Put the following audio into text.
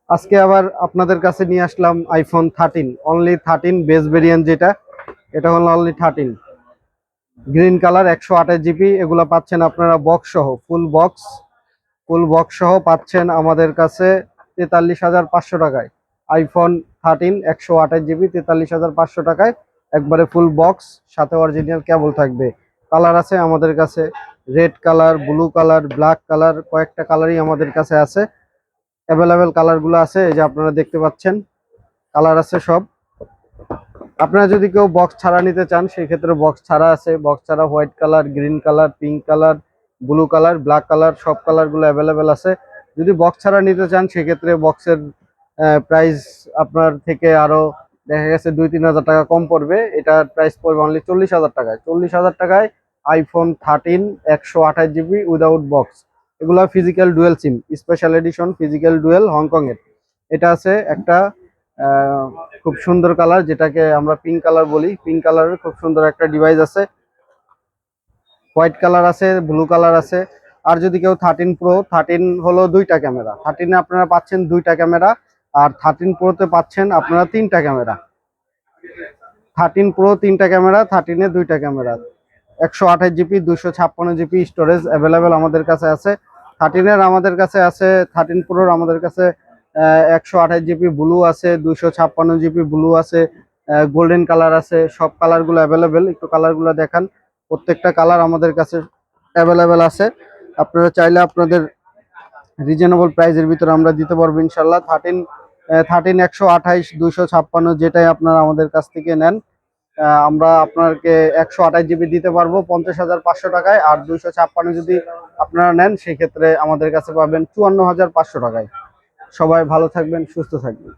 আজকে আবার আপনাদের কাছে নিয়ে আসলাম আইফোন 13, অনলি 13 বেস ভেরিয়েন্ট যেটা, এটা হলো অনলি 13 গ্রিন কালার 128 জিবি। এগুলো পাচ্ছেন আপনারা বক্স সহ, ফুল বক্স সহ পাচ্ছেন আমাদের কাছে 43,500 টাকায়। আইফোন 13 128 জিবি 43,500 টাকায়, একবারে ফুল বক্স, সাথে অরিজিনাল কেবল থাকবে। কালার আছে আমাদের কাছে red colour, blue colour, black colour, কয়েকটা কালারই আমাদের কাছে আছে। অ্যাভেলেবেল কালারগুলো আছে, এই যে আপনারা দেখতে পাচ্ছেন কালার আছে সব। আপনারা যদি কেউ বক্স ছাড়া নিতে চান সেই ক্ষেত্রে বক্স ছাড়া আছে, বক্স ছাড়া white colour, green colour, pink colour, blue colour, black colour, সব কালারগুলো অ্যাভেলেবেল আছে। যদি বক্স ছাড়া নিতে চান সেক্ষেত্রে বক্সের প্রাইস আপনার থেকে আরো দেখা গেছে 2-3 হাজার টাকা কম পড়বে। এটার প্রাইস পড়বে অনলি 40,000 টাকায়। 40,000 টাকায় আইফোন 13 128 জিবি উইদাউট বক্স। এগুলো physical dual sim, special edition physical dual, Hong Kong এর। এটা আছে একটা খুব সুন্দর কালার, যেটাকে আমরা পিঙ্ক কালার বলি। পিঙ্ক কালারের খুব সুন্দর একটা ডিভাইস আছে। হোয়াইট কালার আছে, ব্লু কালার আছে। আর যদি কেউ 13 প্রো, 13 হলো দুইটা ক্যামেরা, 13 আপনারা পাচ্ছেন দুইটা ক্যামেরা, আর 13 প্রোতে পাচ্ছেন আপনারা তিনটা ক্যামেরা। 13 প্রো তিনটা ক্যামেরা, 13 এ দুইটা camera. 128 GB 256 GB storage available আমাদের কাছে আছে। 13 এর আমাদের কাছে আছে, 13 প্রোর আমাদের কাছে 128 জিবি ব্লু আছে, 256 জিবি ব্লু আছে, গোল্ডেন কালার আছে। সব কালারগুলো অ্যাভেলেবেল। একটু কালারগুলো দেখান। প্রত্যেকটা কালার আমাদের কাছে অ্যাভেলেবেল আছে। আপনারা চাইলে আপনাদের রিজনেবল প্রাইসের ভিতরে আমরা দিতে পারবো ইনশাল্লাহ। 13 128 256 যেটাই আপনারা আমাদের কাছ থেকে নেন, আমরা আপনাকে 128 জিবি দিতে পারবো 50,500 টাকায়। আর 256 যদি আপনারা নেন সেই ক্ষেত্রে আমাদের কাছে পাবেন 54,500 টাকায়। সবাই ভালো থাকবেন, সুস্থ থাকবেন।